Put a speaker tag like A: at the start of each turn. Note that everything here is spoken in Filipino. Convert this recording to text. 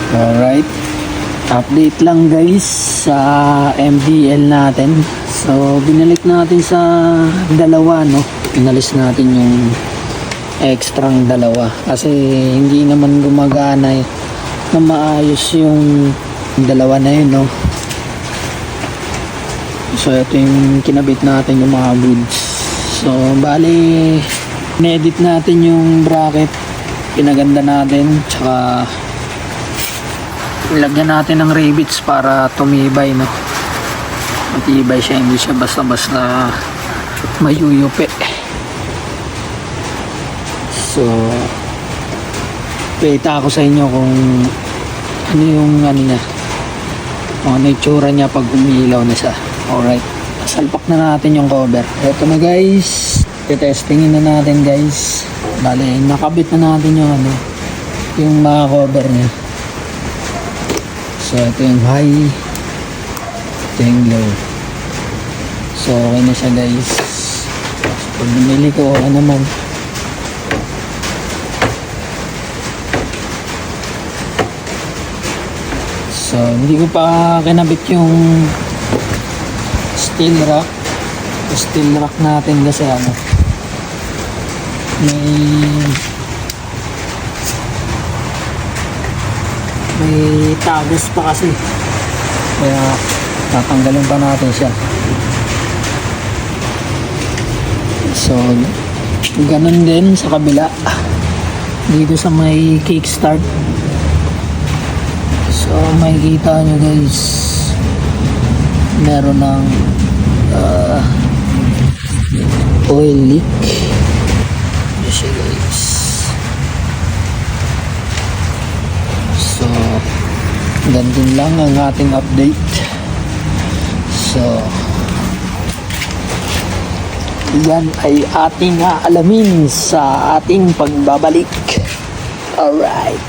A: Alright, update lang guys sa MDL natin. So binalik natin sa dalawa, no? Pinalis natin yung extrang dalawa kasi hindi naman gumagana na maayos yung dalawa na yun, no? So ito yung kinabit natin yung mga goods. So bali na-edit natin yung bracket, pinaganda natin, tsaka lagyan natin ng rivets para tumibay, no? Matibay siya, hindi siya basta-basta mayuyupi. So kita ko sa inyo kung ano yung ano niya, kung ano yung tsura niya pag umilaw na siya. Alright, salpak na natin yung cover. Eto na guys, testingin na natin guys. Bale, nakabit na natin yung ano, yung mga cover niya. So ito yung high, ito yung low. So okay na siya guys. Pag bumili ko, okay naman. So hindi ko pa kinabit yung steel rack natin kasi ano, may tagos pa kasi, kaya tatanggalin pa natin siya. So ganun din sa kabila dito sa may kickstart. So makikita nyo guys, meron ng oil leak. Ito siya guys. So ganun lang ang ating update. So yan ay ating aalamin sa ating pagbabalik. Alright.